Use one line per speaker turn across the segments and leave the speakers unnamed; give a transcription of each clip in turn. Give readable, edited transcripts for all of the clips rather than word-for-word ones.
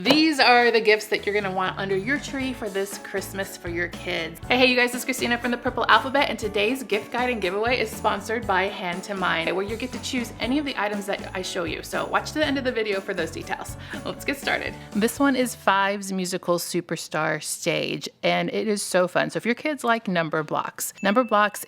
These are the gifts that you're gonna want under your tree for this Christmas for your kids. Hey you guys, it's Christina from the Purple Alphabet, and today's gift guide and giveaway is sponsored by Hand to Mind, where you get to choose any of the items that I show you. So watch to the end of the video for those details. Let's get started. This one is Five's musical Superstar Stage, and it is so fun. So if your kids like Number Blocks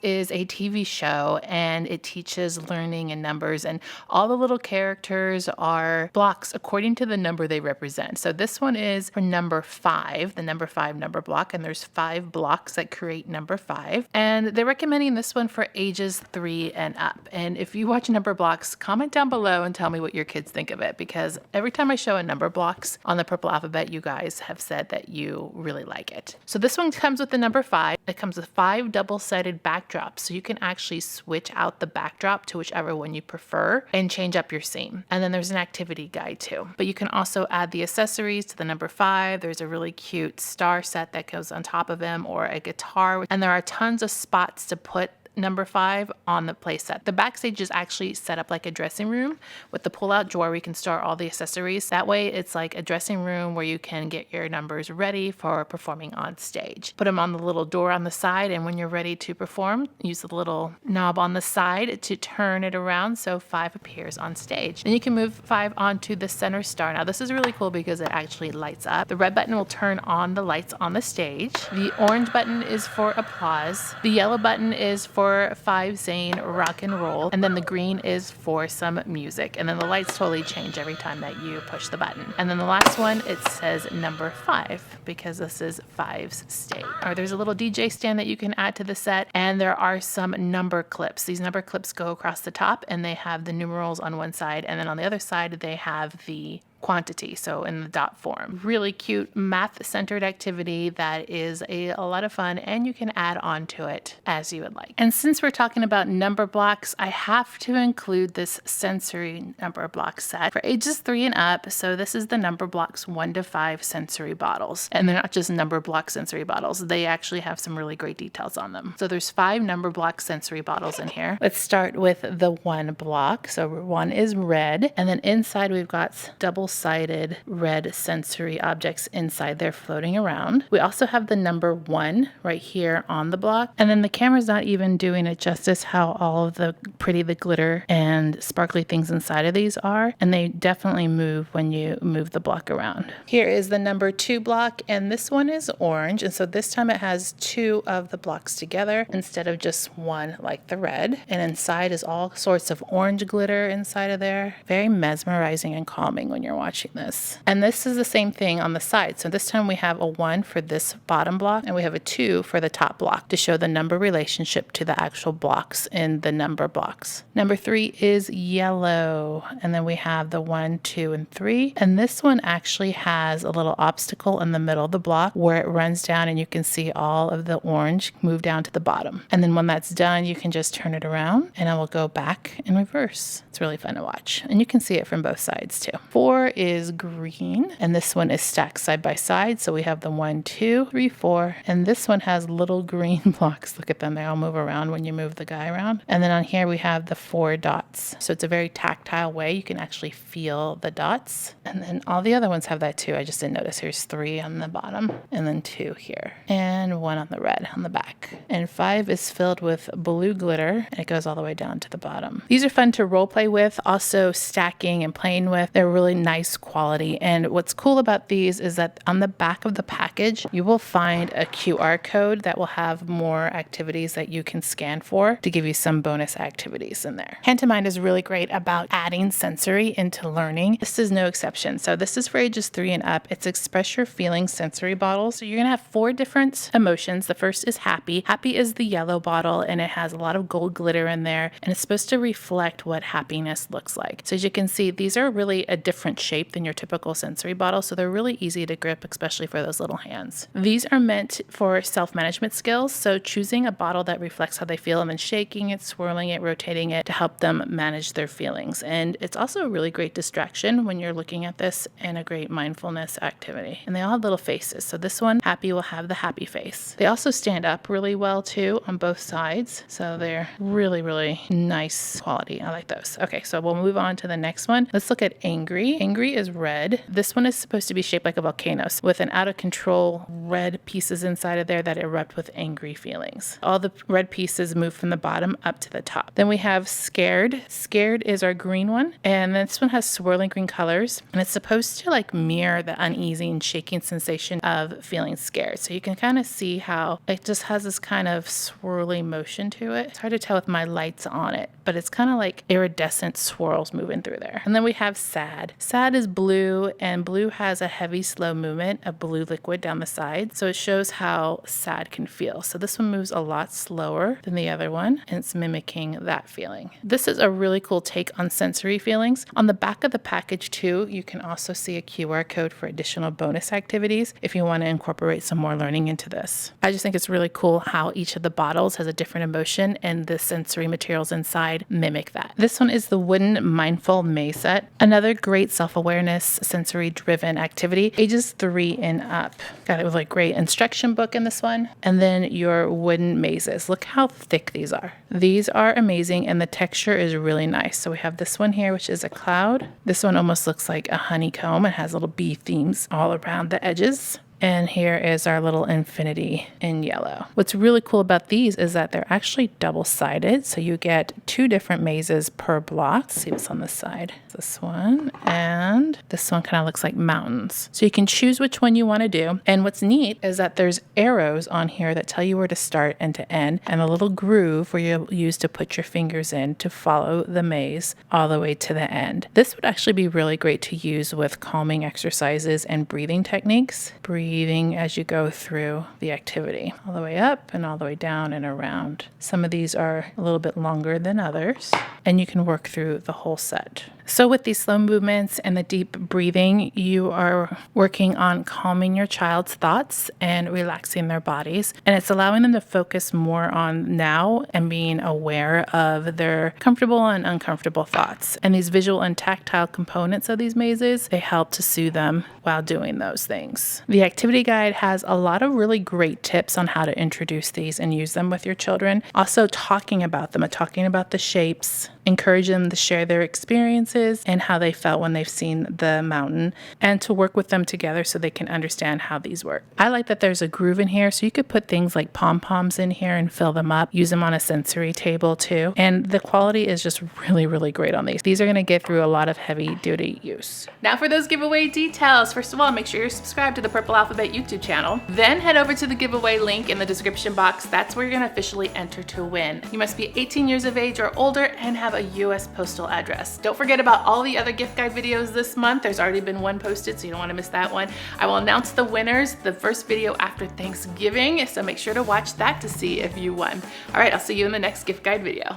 is a TV show, and it teaches learning and numbers, and all the little characters are blocks according to the number they represent. So this one is for number 5, the number 5 number block, and there's 5 blocks that create number 5. And they're recommending this one for ages 3 and up. And if you watch Number Blocks, comment down below and tell me what your kids think of it, because every time I show a Number Blocks on the Purple Alphabet, you guys have said that you really like it. So this one comes with the number 5. It comes with 5 double-sided backdrops, so you can actually switch out the backdrop to whichever one you prefer and change up your scene. And then there's an activity guide too. But you can also add the accessories to the number 5. There's a really cute star set that goes on top of them, or a guitar, and there are tons of spots to put number 5 on the playset. The backstage is actually set up like a dressing room with the pull-out drawer where you can store all the accessories. That way it's like a dressing room where you can get your numbers ready for performing on stage. Put them on the little door on the side, and when you're ready to perform, use the little knob on the side to turn it around so 5 appears on stage. Then you can move 5 onto the center star. Now this is really cool because it actually lights up. The red button will turn on the lights on the stage. The orange button is for applause. The yellow button is for 5 Zane rock and roll, and then the green is for some music, and then the lights totally change every time that you push the button. And then the last one, it says number 5 because this is 5's stage. Or there's a little DJ stand that you can add to the set, and there are some number clips. These number clips go across the top, and they have the numerals on one side, and then on the other side they have the quantity, so in the dot form. Really cute math-centered activity that is a lot of fun, and you can add on to it as you would like. And since we're talking about number blocks, I have to include this sensory number block set for ages 3 and up. So this is the Number Blocks 1 to 5 sensory bottles, and they're not just number block sensory bottles. They actually have some really great details on them. So there's 5 number block sensory bottles in here. Let's start with the 1 block. So 1 is red, and then inside we've got double-sided red sensory objects inside there floating around. We also have the number 1 right here on the block, and then the camera's not even doing it justice how all of the glitter and sparkly things inside of these are, and they definitely move when you move the block around. Here is the number 2 block, and this one is orange, and so this time it has 2 of the blocks together instead of just 1 like the red, and inside is all sorts of orange glitter inside of there. Very mesmerizing and calming when you're watching this. And this is the same thing on the side. So this time we have a 1 for this bottom block, and we have a 2 for the top block to show the number relationship to the actual blocks in the number blocks. Number 3 is yellow, and then we have the 1, 2, and 3. And this one actually has a little obstacle in the middle of the block where it runs down, and you can see all of the orange move down to the bottom. And then when that's done, you can just turn it around, and it will go back in reverse. It's really fun to watch, and you can see it from both sides too. 4 is green, and this one is stacked side by side. So we have the 1, 2, 3, 4, and this one has little green blocks. Look at them, they all move around when you move the guy around. And then on here we have the 4 dots. So it's a very tactile way. You can actually feel the dots. And then all the other ones have that too. I just didn't notice. Here's 3 on the bottom, and then 2 here, and 1 on the red on the back. And 5 is filled with blue glitter, and it goes all the way down to the bottom. These are fun to role play with, also stacking and playing with. They're really nice quality. And what's cool about these is that on the back of the package, you will find a QR code that will have more activities that you can scan for to give you some bonus activities in there. Hand to Mind is really great about adding sensory into learning. This is no exception. So this is for ages 3 and up. It's Express Your Feelings sensory bottles. So you're going to have 4 different emotions. The first is happy. Happy is the yellow bottle, and it has a lot of gold glitter in there, and it's supposed to reflect what happiness looks like. So as you can see, these are really a different shape than your typical sensory bottle, so they're really easy to grip, especially for those little hands. These are meant for self-management skills, so choosing a bottle that reflects how they feel and then shaking it, swirling it, rotating it to help them manage their feelings. And it's also a really great distraction when you're looking at this, and a great mindfulness activity. And they all have little faces, so this one, happy, will have the happy face. They also stand up really well too on both sides, so they're really nice quality. I like those. Okay, so we'll move on to the next one. Let's look at angry. angry is red. This one is supposed to be shaped like a volcano with an out of control red pieces inside of there that erupt with angry feelings. All the red pieces move from the bottom up to the top. Then we have scared. Scared is our green one. And this one has swirling green colors. And it's supposed to like mirror the uneasy and shaking sensation of feeling scared. So you can kind of see how it just has this kind of swirly motion to it. It's hard to tell with my lights on it, but it's kind of like iridescent swirls moving through there. And then we have sad. Sad is blue, and blue has a heavy, slow movement of blue liquid down the side. So it shows how sad can feel. So this one moves a lot slower than the other one, and it's mimicking that feeling. This is a really cool take on sensory feelings. On the back of the package too, you can also see a QR code for additional bonus activities if you want to incorporate some more learning into this. I just think it's really cool how each of the bottles has a different emotion, and the sensory materials inside mimic that. This one is the wooden mindful maze set. Another great self-awareness, sensory-driven activity, ages 3 and up. Got it with a great instruction book in this one. And then your wooden mazes. Look how thick these are. These are amazing, and the texture is really nice. So we have this one here, which is a cloud. This one almost looks like a honeycomb. It has little bee themes all around the edges. And here is our little infinity in yellow. What's really cool about these is that they're actually double-sided. So you get 2 different mazes per block. Let's see what's on this side. This one, and this one kind of looks like mountains. So you can choose which one you want to do. And what's neat is that there's arrows on here that tell you where to start and to end, and a little groove where you'll use to put your fingers in to follow the maze all the way to the end. This would actually be really great to use with calming exercises and breathing techniques. Breathing as you go through the activity, all the way up and all the way down and around. Some of these are a little bit longer than others, and you can work through the whole set. So with these slow movements and the deep breathing, you are working on calming your child's thoughts and relaxing their bodies. And it's allowing them to focus more on now and being aware of their comfortable and uncomfortable thoughts. And these visual and tactile components of these mazes, they help to soothe them while doing those things. The activity guide has a lot of really great tips on how to introduce these and use them with your children. Also talking about them, talking about the shapes, encourage them to share their experiences and how they felt when they've seen the mountain, and to work with them together so they can understand how these work. I like that there's a groove in here, so you could put things like pom-poms in here and fill them up, use them on a sensory table too. And the quality is just really, really great on these. These are going to get through a lot of heavy duty use. Now for those giveaway details. First of all, make sure you're subscribed to the Purple Alphabet YouTube channel. Then head over to the giveaway link in the description box. That's where you're going to officially enter to win. You must be 18 years of age or older and have a US postal address. Don't forget about all the other gift guide videos this month. There's already been one posted, so you don't want to miss that one. I will announce the winners the first video after Thanksgiving, so make sure to watch that to see if you won. All right, I'll see you in the next gift guide video.